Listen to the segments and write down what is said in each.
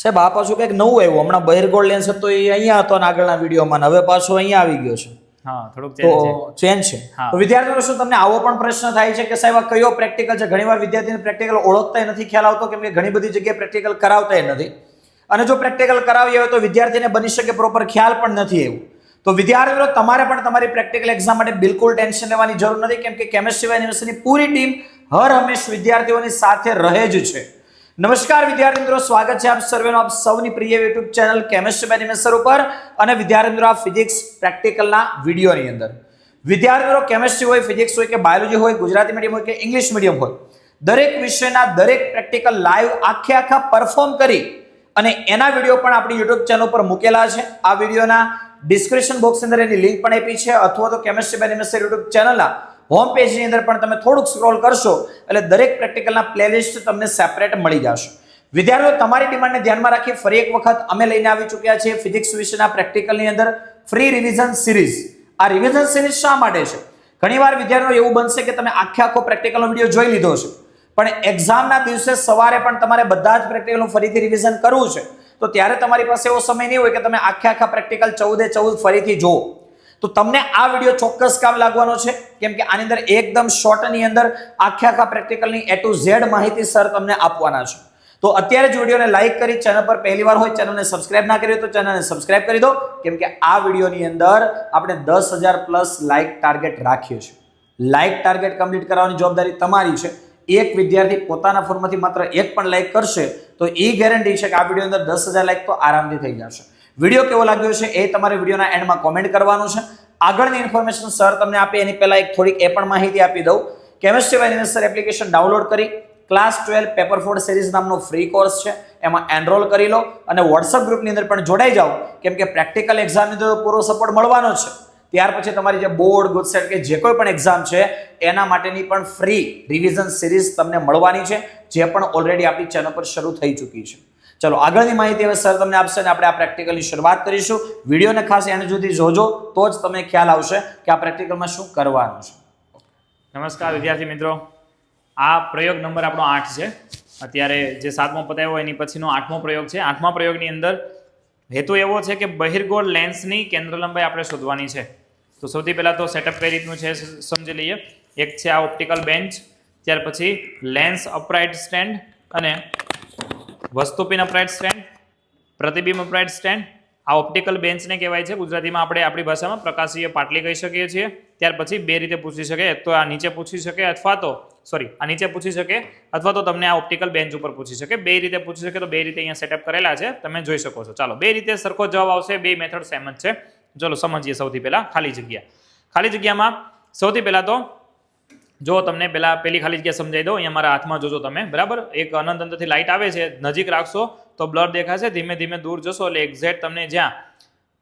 સાહેબ આ પાછું કંઈક નવું આવ્યું. હમણાં બહિર્ગોળ લેન્સ હતો એ અહીંયા હતો ને આગળના વિડીયોમાં, હવે પાછો અહીંયા આવી ગયો છે. હા, થોડુંક તો ચેન્જ ચેન્જ છે. છે. તો વિદ્યાર્થીઓ શું તમને આવો પણ પ્રશ્ન થાય છે કે સાહેબ આ કયો પ્રેક્ટિકલ છે? ઘણીવાર વિદ્યાર્થીને પ્રેક્ટિકલ ઓળખતા નથી ખ્યાલ આવતો, કેમ કે ઘણી બધી જગ્યાએ પ્રેક્ટિકલ કરાવતા નથી, અને જો પ્રેક્ટિકલ કરાવી હોય તો વિદ્યાર્થીને બની શકે પ્રોપર ખ્યાલ પણ નથી એવું. તો વિદ્યાર્થીઓ તમારે પણ તમારી પ્રેક્ટિકલ એક્ઝામ માટે બિલકુલ ટેન્શન લેવાની જરૂર નથી, કેમ કે કેમેસ્ટ્રી યુનિવર્સિટીની પૂરી ટીમ હર હંમેશ વિદ્યાર્થીઓની સાથે રહે જ છે. નમસ્કાર વિદ્યાર્થી મિત્રો, સ્વાગત છે આપ સર્વેનો આપ સૌની પ્રિય YouTube channel chemistry by Nimesh sir ઉપર અને વિદ્યાર્થી મિત્રો આ ફિઝિક્સ પ્રેક્ટિકલના વિડીયોની અંદર. વિદ્યાર્થી મિત્રો કેમેસ્ટ્રી હોય, ફિઝિક્સ હોય કે બાયોલોજી હોય, ગુજરાતી મીડિયમ હોય કે ઇંગ્લિશ મીડિયમ હોય, દરેક વિષયના દરેક પ્રેક્ટિકલ લાઈવ આખા પરફોર્મ કરી અને એના વિડીયો પણ આપણી યુટ્યુબ ચેનલ પર મૂકેલા છે. આ વિડીયોના ડિસ્ક્રિપ્શન બોક્સની અંદર એની લિંક પણ આપી છે, અથવા તો chemistry by Nimesh sir YouTube ચેનલના હોમ પેજની અંદર પણ તમે થોડુંક સ્ક્રોલ કરશો એટલે દરેક પ્રેક્ટિકલના પ્લેલિસ્ટ તમને સેપરેટ મળી જશે. વિદ્યાર્થીઓ તમારી ડિમાન્ડને ધ્યાનમાં રાખી ફરી એક વખત અમે લઈને આવી ચૂક્યા છીએ ફિઝિક્સ વિષયના પ્રેક્ટિકલની અંદર ફ્રી રિવિઝન સિરીઝ. આ રિવિઝન સિરીઝ શા માટે છે? ઘણીવાર વિદ્યાર્થીઓ એવું બનશે કે તમે આખો પ્રેક્ટિકલનો વિડીયો જોઈ લીધો છે, પણ એક્ઝામના દિવસે સવારે પણ તમારે બધા જ પ્રેક્ટિકલનું ફરીથી રિવિઝન કરવું છે, તો ત્યારે તમારી પાસે એવો સમય નહીં હોય કે તમે આખા પ્રેક્ટિકલ 14 ફરીથી જુઓ. તો તમને આ વિડીયો ચોક્કસ કામ લાગવાનો છે, કેમ કે આની અંદર એકદમ શોર્ટની અંદર આખા પ્રેક્ટિકલની A to Z માહિતી સર તમને આપવાના છે. તો અત્યારે જ વિડીયોને લાઈક કરી, ચેનલ પર પહેલીવાર હોય ચેનલને સબસ્ક્રાઇબ ના કરી તો ચેનલને સબસ્ક્રાઇબ કરી દો, કેમ કે આ વિડીયોની અંદર આપણે 10,000 પ્લસ લાઈક ટાર્ગેટ રાખ્યો છે. લાઈક ટાર્ગેટ કમ્પ્લીટ કરવાની જવાબદારી તમારી છે. એક વિદ્યાર્થી પોતાના ફોનમાંથી માત્ર એક પણ લાઈક કરશે તો એ ગેરંટી છે કે આ વિડીયો અંદર 10,000 લાઈક તો આરામથી થઈ જશે. વિડીયો કેવો લાગ્યો છે એ તમારે વિડીયોના એન્ડમાં કોમેન્ટ કરવાનું છે. આગળની ઇન્ફોર્મેશન સર તમને આપે એની પહેલા એક થોડીક એ પણ માહિતી આપી દઉં. Chemistry by Nimesh sir application download કરી ક્લાસ 12 પેપર 4 સિરીઝ નામનો ફ્રી કોર્સ છે, એમાં એનરોલ કરી લો અને વોટ્સઅપ ગ્રુપની અંદર પણ જોડાઈ જાઓ, કેમ કે પ્રેક્ટિકલ એક્ઝામની અંદર પૂરો સપોર્ટ મળવાનો છે. ત્યાર પછી તમારી જે બોર્ડ, ગુજસેટ કે જે કોઈ પણ એક્ઝામ છે એના માટેની પણ ફ્રી રિવિઝન સિરીઝ તમને મળવાની છે, જે પણ ઓલરેડી આપણી ચેનલ પર શરૂ થઈ ચૂકી છે. ચલો આગળની માહિતી હવે સર તમને આપશે અને આપણે આ પ્રેક્ટિકલની શરૂઆત કરીશું. વિડીયોને ખાસ એના સુધી જોજો તો જ તમને ખ્યાલ આવશે કે આ પ્રેક્ટિકલમાં શું કરવાનું છે. નમસ્કાર વિદ્યાર્થી મિત્રો, આ પ્રયોગ નંબર આપણો 8 છે. અત્યારે જે 7મો પતાવ્યો એની પછીનો 8મો પ્રયોગ છે. 8મા પ્રયોગની અંદર હેતુ એવો છે કે બહિર્ગોળ લેન્સની કેન્દ્ર લંબાઈ આપણે શોધવાની છે. તો સૌથી પહેલા તો સેટઅપ કઈ રીતનું છે સમજી લઈએ. એક છે આ ઓપ્ટિકલ બેન્ચ, ત્યાર પછી લેન્સ અપરાઇટ સ્ટેન્ડ અને વસ્તુપિન અપરાઇટ સ્ટેન્ડ, પ્રતિબિંબ અપરાઇટ સ્ટેન્ડ. આ ઓપ્ટિકલ બેન્ચને કહેવાય છે, ગુજરાતીમાં આપણે આપણી ભાષામાં પ્રકાશીય પાટલી કહી શકીએ છીએ. ત્યાર પછી બે રીતે પૂછી શકે, તો આ નીચે પૂછી શકે અથવા તો આ નીચે પૂછી શકે અથવા તો તમને આ ઓપ્ટિકલ બેન્ચ ઉપર પૂછી શકે. બે રીતે પૂછી શકે, તો બે રીતે અહીંયા સેટઅપ કરેલા છે, તમે જોઈ શકો છો. ચાલો બે રીતે સરખો જવાબ આવશે, બે મેથડ સેમ જ છે. ચલો સમજીએ. સૌથી પહેલા ખાલી જગ્યા. ખાલી જગ્યામાં સૌથી પહેલા તો જો તમને પેલી ખાલી જગ્યા સમજાવી દો. અહીંયા મારા હાથમાં જોજો તમે, બરાબર. એક અનંત અંતરથી લાઇટ આવે છે, નજીક રાખશો તો બ્લર દેખાશે, ધીમે ધીમે દૂર જશો એટલે એક્ઝેક્ટ તમને જ્યાં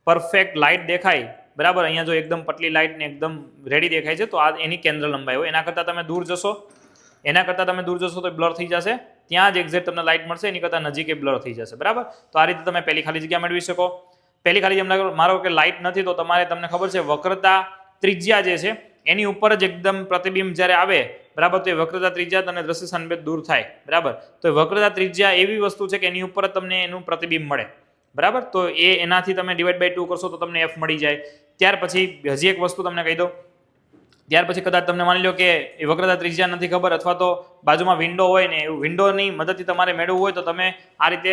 પરફેક્ટ લાઇટ દેખાય, બરાબર. અહીંયા જો એકદમ પતલી લાઇટ ને એકદમ રેડી દેખાય છે તો આ એની કેન્દ્ર લંબાઈ હોય. એના કરતાં તમે દૂર જશો તો બ્લર થઈ જશે. ત્યાં જ એક્ઝેક્ટ તમને લાઇટ મળશે, એની કરતાં નજીક એ બ્લર થઈ જશે, બરાબર. તો આ રીતે તમે પહેલી ખાલી જગ્યા મેળવી શકો. પહેલી ખાલી જગ્યા મારો કે લાઇટ નથી તો તમને ખબર છે વક્રતા ત્રિજ્યા જે છે એની ઉપર જ એકદમ પ્રતિબિંબ જ્યારે આવે, બરાબર, તો એ વક્રતા ત્રિજ્યા અને દ્રશ્ય સંભેદ દૂર થાય, બરાબર. તો એ વક્રતા ત્રિજ્યા એવી વસ્તુ છે કે એની ઉપર જ તમને એનું પ્રતિબિંબ મળે, બરાબર. તો એનાથી તમે ડિવાઈડ બાય 2 કરશો તો તમને F મળી જાય. ત્યાર પછી હજી એક વસ્તુ તમને કહી દો. ત્યાર પછી કદાચ તમને માની લો કે એ વક્રતા ત્રિજ્યા નથી ખબર, અથવા તો બાજુમાં વિન્ડો હોય ને એ વિન્ડોની મદદથી તમારે મેળવવું હોય તો તમે આ રીતે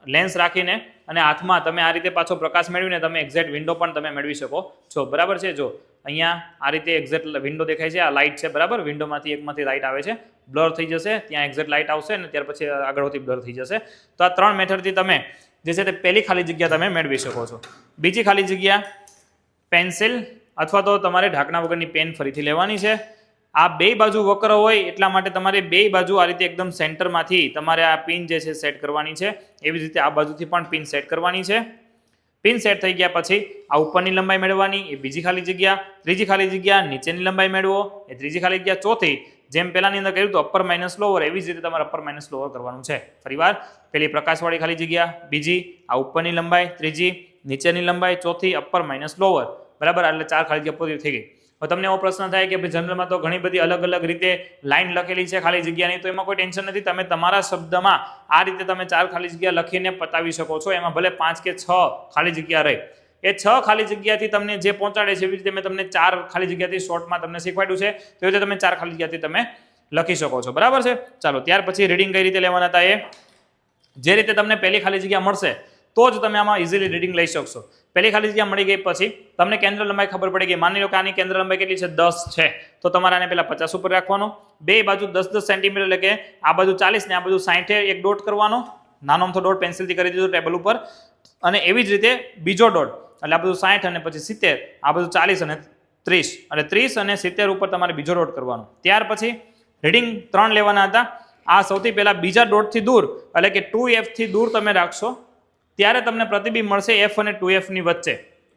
લેન્સ રાખીને અને હાથમાં તમે આ રીતે પાછો પ્રકાશ મેળવીને તમે એક્ઝેક્ટ વિન્ડો પણ તમે મેળવી શકો છો, બરાબર છે. જો અહીંયા આ રીતે એક્ઝેક્ટ વિન્ડો દેખાય છે, આ લાઇટ છે, બરાબર. વિન્ડોમાંથી એકમાંથી લાઇટ આવે છે, બ્લર થઈ જશે, ત્યાં એક્ઝેક્ટ લાઇટ આવશે અને ત્યાર પછી આગળથી બ્લર થઈ જશે. તો આ 3 મેથડથી તમે જે છે તે પહેલી ખાલી જગ્યા તમે મેળવી શકો છો. બીજી ખાલી જગ્યા પેન્સિલ અથવા તો તમારે ઢાંકણા વગરની પેન ફરીથી લેવાની છે. આ બે બાજુ વક્ર હોય એટલા માટે તમારે બે બાજુ આ રીતે એકદમ સેન્ટરમાંથી તમારે આ પિન જે છે સેટ કરવાની છે. એવી જ રીતે આ બાજુથી પણ પિન સેટ કરવાની છે. પિન સેટ થઈ ગયા પછી આ ઉપરની લંબાઈ મેળવવાની, એ બીજી ખાલી જગ્યા. ત્રીજી ખાલી જગ્યા નીચેની લંબાઈ મેળવો, એ ત્રીજી ખાલી જગ્યા. ચોથી જેમ પહેલાની અંદર કર્યું તો અપર માઇનસ લોઅર, એવી જ રીતે તમારે અપર માઇનસ લોઅર કરવાનું છે. ફરીવાર પેલી પ્રકાશવાળી ખાલી જગ્યા, બીજી આ ઉપરની લંબાઈ, ત્રીજી નીચેની લંબાઈ, ચોથી અપર માઇનસ લોઅર, બરાબર. એટલે 4 ખાલી જગ્યા પૂરી થઈ ગઈ. હવે તમને એવો પ્રશ્ન થાય કે ભાઈ જનરલમાં તો ઘણી બધી અલગ અલગ રીતે લાઈન લખેલી છે ખાલી જગ્યાની, તો એમાં કોઈ ટેન્શન નથી. તમે તમારા શબ્દમાં આ રીતે તમે 4 ખાલી જગ્યા લખીને પતાવી શકો છો. એમાં ભલે 5 કે 6 ખાલી જગ્યા રહે, એ 6 ખાલી જગ્યાથી તમને જે પહોંચાડે છે એવી રીતે મેં તમને 4 ખાલી જગ્યાથી શોર્ટમાં તમને શીખવાડ્યું છે, તો એ રીતે તમે 4 ખાલી જગ્યાથી તમે લખી શકો છો. બરાબર છે. ચાલો ત્યાર પછી રીડિંગ કઈ રીતે લેવાના હતા, એ જે રીતે તમને પહેલી ખાલી જગ્યા મળશે તો જ તમે આમાં ઇઝીલી રીડિંગ લઈ શકશો. પહેલી ખાલી જગ્યા મળી ગઈ પછી તમને કેન્દ્ર લંબાઈ ખબર પડી ગઈ. માની લો કે આની કેન્દ્ર લંબાઈ કેટલી છે, 10 છે, તો તમારે આને પહેલા 50 ઉપર રાખવાનો, બે બાજુ 10-10 સેન્ટીમીટર, એટલે કે આ બાજુ 40 ને આ બાજુ 60 એક ડોટ કરવાનો, નાનો અમથો ડોટ પેન્સિલથી કરી દીધો ટેબલ ઉપર, અને એવી જ રીતે બીજો ડોટ, એટલે આ બધું 60 અને પછી 70, આ બધું 40 અને 30, એટલે 30 અને 70 ઉપર તમારે બીજો ડોટ કરવાનો. ત્યાર પછી રીડિંગ 3 લેવાના હતા. આ સૌથી પહેલા બીજા ડોટથી દૂર, એટલે કે 2F થી દૂર તમે રાખશો ત્યારે તમને પ્રતિબિંબ મળશે F અને 2F ની વચ્ચે.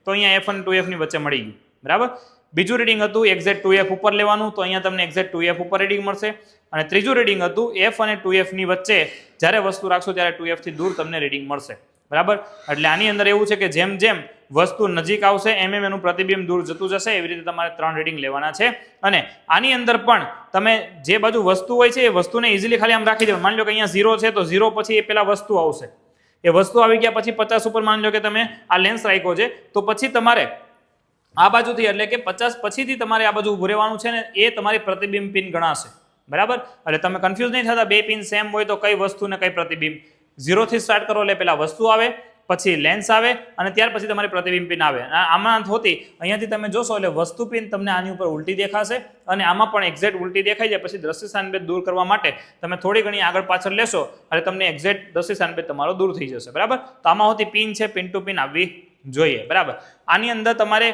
તો અહીંયા F અને 2F ની વચ્ચે મળી ગયું. બરાબર. બીજું રીડિંગ હતું એક્ઝેક્ટ 2F ઉપર લેવાનું, તો અહીંયા તમને એક્ઝેક્ટ 2F ઉપર રીડિંગ મળશે. અને ત્રીજું રીડિંગ હતું F અને 2F ની વચ્ચે જ્યારે વસ્તુ રાખશો ત્યારે 2F થી દૂર તમને રીડિંગ મળશે. બરાબર. એટલે આની અંદર એવું છે કે જેમ જેમ વસ્તુ નજીક આવશે એમ એમ એનું પ્રતિબિંબ દૂર જતું જશે. એવી રીતે તમારે 3 રીડિંગ લેવાના છે. અને આની અંદર પણ તમે જે બાજુ વસ્તુ હોય છે એ વસ્તુને ઇઝીલી ખાલી આમ રાખી દેવા. માની લો કે અહીંયા 0 છે, તો 0 પછી એ પેલા વસ્તુ આવશે. એ વસ્તુ આવી ગયા પછી 50 ઉપર માની લો કે તમે આ લેન્સ રાખ્યો છે, તો પછી તમારે આ બાજુથી, એટલે કે 50 પછીથી તમારે આ બાજુ ઉભું રહેવાનું છે ને એ તમારી પ્રતિબિંબ પિન ગણાશે. બરાબર. એટલે તમે કન્ફ્યુઝ નહીં થતા, બે પિન સેમ હોય તો કઈ વસ્તુ ને કઈ પ્રતિબિંબ. 0 થી સ્ટાર્ટ કરો એટલે પેલા વસ્તુ આવે, પછી લેન્સ આવે, અને ત્યાર પછી તમારી પ્રતિબિંબ પિન આવે. આમાં હોતી અહીંયાથી તમે જોશો એટલે વસ્તુ પિન તમને આની ઉપર ઉલટી દેખાશે, અને આમાં પણ એક્ઝેક્ટ ઉલટી દેખાઈ જાય. પછી દ્રશ્ય સ્થાનભેદ દૂર કરવા માટે તમે થોડી ઘણી આગળ પાછળ લેશો એટલે તમને એક્ઝેક્ટ દ્રશ્ય સ્થાનભેદ તમારો દૂર થઈ જશે. બરાબર. તો આમાં હોતી પિન છે, પિન ટુ પિન આવવી જોઈએ. બરાબર. આની અંદર તમારે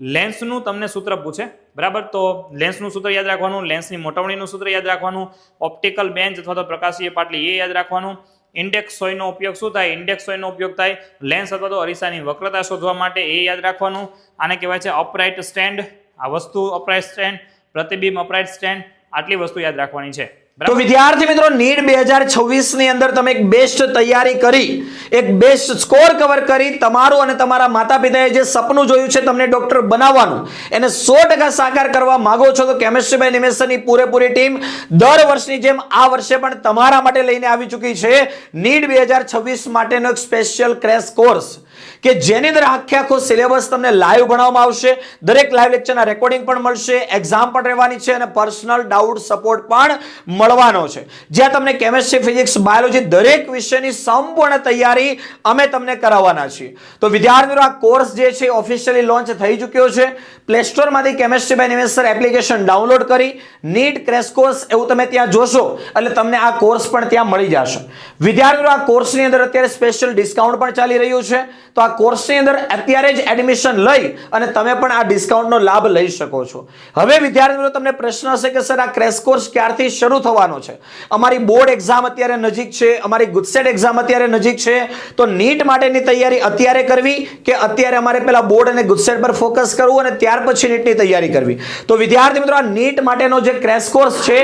લેન્સનું તમને સૂત્ર પૂછે. બરાબર. તો લેન્સનું સૂત્ર યાદ રાખવાનું, લેન્સની મોટવણીનું સૂત્ર યાદ રાખવાનું, ઓપ્ટિકલ બેન્ચ અથવા તો પ્રકાશીય પાટલી એ યાદ રાખવાનું. ઇન્ડેક્સ સોયનો ઉપયોગ શું થાય, ઇન્ડેક્સ સોયનો ઉપયોગ થાય લેન્સ અથવા તો અરીસાની વક્રતા શોધવા માટે, એ યાદ રાખવાનું. આને કહેવાય છે અપરાઇટ સ્ટેન્ડ. આ વસ્તુ અપરાઇટ સ્ટેન્ડ, પ્રતિબિંબ અપરાઇટ સ્ટેન્ડ, આટલી વસ્તુ યાદ રાખવાની છે. તો વિદ્યાર્થી મિત્રો, નીટ 2026 ની અંદર તમે એક બેસ્ટ તૈયારી કરી, એક બેસ્ટ સ્કોર કવર કરી, તમારું અને તમારા માતા પિતાએ જે સપનું જોયું છે તમને ડોક્ટર બનાવવાનું, એને 100% સાકાર કરવા માંગો છો, તો કેમિસ્ટ્રી બાય નિમેશની પૂરેપૂરી ટીમ દર વર્ષની જેમ આ વર્ષે પણ તમારા માટે લઈને આવી ચૂકી છે નીટ 2026 માટેનો એક સ્પેશિયલ ક્રેશ કોર્સ, કે જેની અંદર આખો સિલેબસ તમને લાઈવ ભણાવવામાં આવશે. દરેક લાઈવ લેક્ચરના રેકોર્ડિંગ પણ મળશે, એક્ઝામ પણ રહેવાની છે, અને પર્સનલ ડાઉટ સપોર્ટ પણ મળવાનો છે, જ્યાં તમને કેમિસ્ટ્રી, ફિઝિક્સ, બાયોલોજી દરેક વિષયની સંપૂર્ણ તૈયારી અમે તમને કરાવવાના છીએ. તો વિદ્યાર્થીઓ, આ કોર્સ જે છે ઓફિશિયલી લોન્ચ થઈ ચૂક્યો છે. પ્લે સ્ટોરમાંથી chemistry by Nimesh sir application download કરી નીટ ક્રેશ કોર્સ એવું તમે ત્યાં જોશો એટલે તમને આ કોર્સ પણ ત્યાં મળી જશે. વિદ્યાર્થીઓ, આ કોર્સની અંદર અત્યારે સ્પેશિયલ ડિસ્કાઉન્ટ પણ ચાલી રહ્યું છે, તો આ કોર્સની અંદર અત્યારે જ એડમિશન લઈ અને તમે પણ આ ડિસ્કાઉન્ટનો લાભ લઈ શકો છો. હવે વિદ્યાર્થીઓ, તમને પ્રશ્ન હશે કે સર આ ક્રેશ કોર્સ ક્યારથી શરૂ થવાનો છે? અમારી બોર્ડ એક્ઝામ અત્યારે નજીક છે, અમારી ગુજસેટ એક્ઝામ અત્યારે નજીક છે, તો નીટ માટેની તૈયારી અત્યારે કરવી કે અત્યારે અમારે પેલા બોર્ડ અને ગુજસેટ પર ફોકસ કરવું અને ત્યાર પછી નીટની તૈયારી કરવી? તો વિદ્યાર્થી મિત્રો, આ નીટ માટેનો જે ક્રેશ કોર્સ છે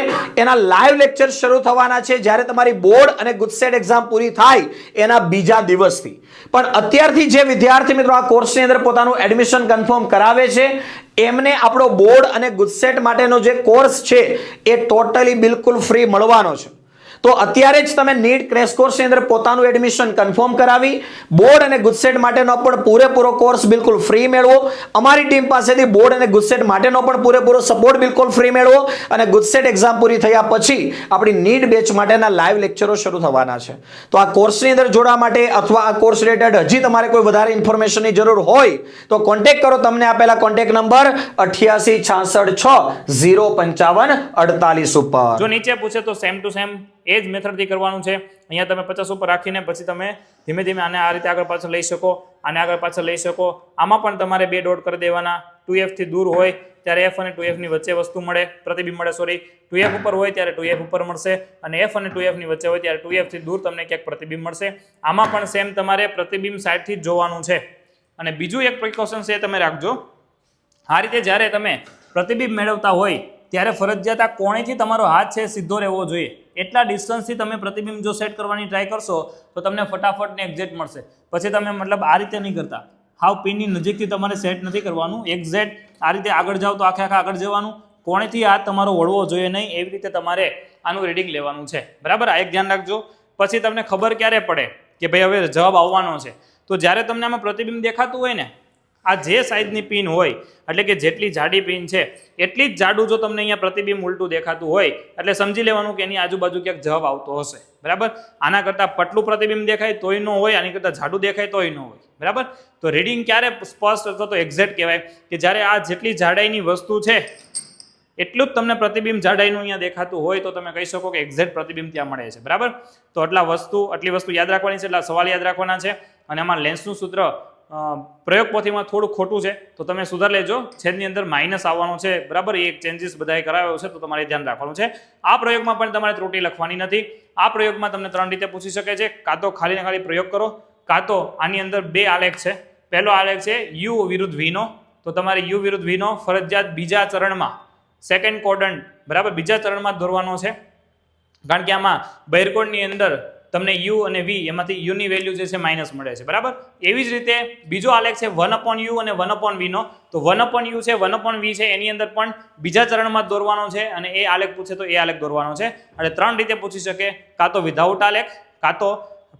એના લાઈવ લેક્ચર શરૂ થવાના છે જ્યારે તમારી બોર્ડ અને ગુજસેટ એક્ઝામ પૂરી થાય એના બીજા દિવસથી. પણ અત્યારથી જે વિદ્યાર્થી મિત્રો આ કોર્સની અંદર પોતાનું એડમિશન કન્ફર્મ કરાવે છે એમને આપણો બોર્ડ અને ગુજસેટ માટેનો જે કોર્સ છે એ ટોટલી બિલકુલ ફ્રી મળવાનો છે. તો અત્યારે જ તમે નીટ ક્રેશ કોર્સની અંદર પોતાનું એડમિશન કન્ફર્મ કરાવી બોર્ડ અને ગુજસેટ માટેનો પણ પૂરેપૂરો કોર્સ બિલકુલ ફ્રી મેળવો. અમારી ટીમ પાસેથી બોર્ડ અને ગુજસેટ માટેનો પણ પૂરેપૂરો સપોર્ટ બિલકુલ ફ્રી મેળવો, અને ગુજસેટ એક્ઝામ પૂરી થયા પછી આપણી નીટ બેચ માટેના લાઈવ લેક્ચરો શરૂ થવાના છે. તો આ કોર્સની અંદર જોડવા માટે અથવા આ કોર્સ રિલેટેડ હજી તમારે કોઈ વધારે ઇન્ફોર્મેશનની જરૂર હોય તો કોન્ટેક્ટ કરો. તમને આપેલા કોન્ટેક્ટ નંબર 8866605548 ઉપર. જો નીચે પૂછે તો સેમ ટુ સેમ એ જ મેથડથી કરવાનું છે. અહીંયા તમે 50 ઉપર રાખીને પછી તમે ધીમે ધીમે આને આ રીતે આગળ પાછળ લઈ શકો, આને આગળ પાછળ લઈ શકો. આમાં પણ તમારે 2 ડોટ કરી દેવાના. 2F થી દૂર હોય ત્યારે F અને 2F ની વચ્ચે વસ્તુ મળે, પ્રતિબિંબ મળે. સોરી, 2F ઉપર હોય ત્યારે 2F ઉપર મળશે, અને F અને 2F ની વચ્ચે હોય ત્યારે 2F થી દૂર તમને ક્યાંક પ્રતિબિંબ મળશે. આમાં પણ સેમ તમારે પ્રતિબિંબ સાઈડથી જ જોવાનું છે. અને બીજું એક પ્રિકોશન છે તમે રાખજો, આ રીતે જ્યારે તમે પ્રતિબિંબ મેળવતા હોય ત્યારે ફરજિયાત આ કોણેથી તમારો હાથ છે સીધો રહેવો જોઈએ. એટલા ડિસ્ટન્સથી તમે પ્રતિબિંબ જો સેટ કરવાની ટ્રાય કરશો તો તમને ફટાફટ ને એક્ઝેક્ટ મળશે. પછી તમે મતલબ આ રીતે નહીં કરતા, હાવ પિનની નજીકથી તમારે સેટ નથી કરવાનું, એક્ઝેક્ટ આ રીતે આગળ જાઓ તો આખે આગળ જવાનું, કોણેથી હાથ તમારો વળવો જોઈએ નહીં, એવી રીતે તમારે આનું રીડિંગ લેવાનું છે, બરાબર. આ એક ધ્યાન રાખજો. પછી તમને ખબર ક્યારે પડે કે ભાઈ હવે જવાબ આવવાનો છે, તો જ્યારે તમને આમાં પ્રતિબિંબ દેખાતું હોય ને, આ જે સાઈઝની પિન હોય એટલે કે જેટલી જાડી પિન છે એટલી જ જાડું જો તમને અહીંયા પ્રતિબિંબ ઉલટું દેખાતું હોય એટલે સમજી લેવાનું કે એની આજુબાજુ ક્યાંક જવાબ આવતો હશે, બરાબર. આના કરતાં પટલું પ્રતિબિંબ દેખાય તોય ન હોય, આની કરતાં જાડું દેખાય તોય ન હોય, બરાબર. તો રીડિંગ ક્યારે સ્પષ્ટ અથવા તો એક્ઝેક્ટ કહેવાય કે જ્યારે આ જેટલી જાડાઈની વસ્તુ છે એટલું જ તમને પ્રતિબિંબ જાડાઈનું અહીંયા દેખાતું હોય તો તમે કહી શકો કે એક્ઝેક્ટ પ્રતિબિંબ ત્યાં મળે છે, બરાબર. તો આટલી વસ્તુ યાદ રાખવાની છે, એટલા સવાલ યાદ રાખવાના છે. અને આમાં લેન્સનું સૂત્ર પ્રયોગ પોથીમાં થોડું ખોટું છે તો તમે સુધાર લેજો, છેદની અંદર માઇનસ આવવાનું છે, બરાબર. એ એક ચેન્જીસ બધાએ કરાવ્યો છે તો તમારે ધ્યાન રાખવાનું છે. આ પ્રયોગમાં પણ તમારે ત્રુટિ લખવાની નથી. આ પ્રયોગમાં તમને 3 રીતે પૂછી શકે છે, કાં તો ખાલી ને ખાલી પ્રયોગ કરો, કાં તો આની અંદર 2 આલેખ છે. પહેલો આલેખ છે યુ વિરુદ્ધ વીનો, તો તમારે યુ વિરુદ્ધ વીનો ફરજિયાત બીજા ચરણમાં, સેકન્ડ ક્વોડ્રન્ટ, બરાબર, બીજા ચરણમાં દોરવાનો છે, કારણ કે આમાં બહિર્કોણની અંદર તમને યુ અને વી એમાંથી યુની વેલ્યુ જે છે માઇનસ મળે છે, બરાબર. એવી જ રીતે બીજો આલેખ છે 1/u અને 1/v નો, તો 1/u છે 1/v છે એની અંદર પણ બીજા ચરણમાં દોરવાનો છે અને એ આલેખ પૂછે તો એ આલેખ દોરવાનો છે. એટલે 3 રીતે પૂછી શકે, કાં તો વિધાઉટ આલેખ, કાં તો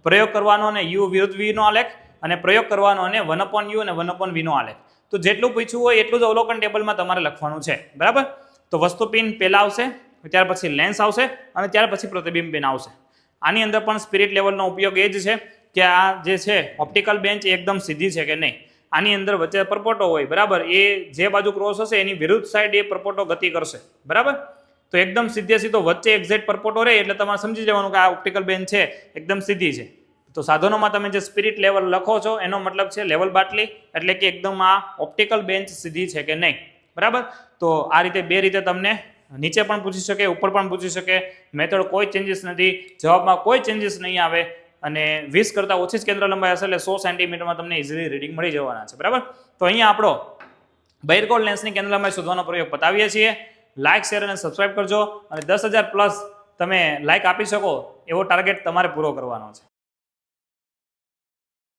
પ્રયોગ કરવાનો અને યુ વિરુદ્ધ વી નો આલેખ, અને પ્રયોગ કરવાનો અને 1/u અને 1/v નો આલેખ. તો જેટલું પૂછ્યું હોય એટલું જ અવલોકન ટેબલમાં તમારે લખવાનું છે, બરાબર. તો વસ્તુ પિન પહેલા આવશે, ત્યાર પછી લેન્સ આવશે અને ત્યાર પછી પ્રતિબિંબ પિન આવશે. આની અંદર પણ સ્પિરિટ લેવલનો ઉપયોગ એ જ છે કે આ જે છે ઓપ્ટિકલ બેન્ચ એકદમ સીધી છે કે નહીં, આની અંદર વચ્ચે પરપોટો હોય, બરાબર, એ જે બાજુ ક્રોસ હશે એની વિરુદ્ધ સાઈડ એ પરપોટો ગતિ કરશે, બરાબર. તો એકદમ સીધો વચ્ચે એક્ઝેક્ટ પરપોટો રહે એટલે તમારે સમજી જવાનું કે આ ઓપ્ટિકલ બેન્ચ છે એકદમ સીધી છે. તો સાધનોમાં તમે જે સ્પિરિટ લેવલ લખો છો એનો મતલબ છે લેવલ બાટલી, એટલે કે એકદમ આ ઓપ્ટિકલ બેન્ચ સીધી છે કે નહીં, બરાબર. તો આ રીતે 2 રીતે તમને નીચે પણ પૂછી શકે, ઉપર પણ પૂછી શકે. મેથડ કોઈ ચેન્જીસ નથી, જવાબમાં કોઈ ચેન્જીસ નહીં આવે અને 20 કરતાં ઓછી જ કેન્દ્ર લંબાઈ હશે એટલે 100 સેન્ટીમીટરમાં તમને ઇઝીલી રીડિંગ મળી જવાના છે, બરાબર. તો અહીંયા આપણો બહિર્કોણ લેન્સની કેન્દ્ર લંબાઈ શોધવાનો પ્રયોગ બતાવીએ છીએ. લાઇક, શેર અને સબસ્ક્રાઇબ કરજો અને 10,000 પ્લસ તમે લાઇક આપી શકો એવો ટાર્ગેટ તમારે પૂરો કરવાનો છે.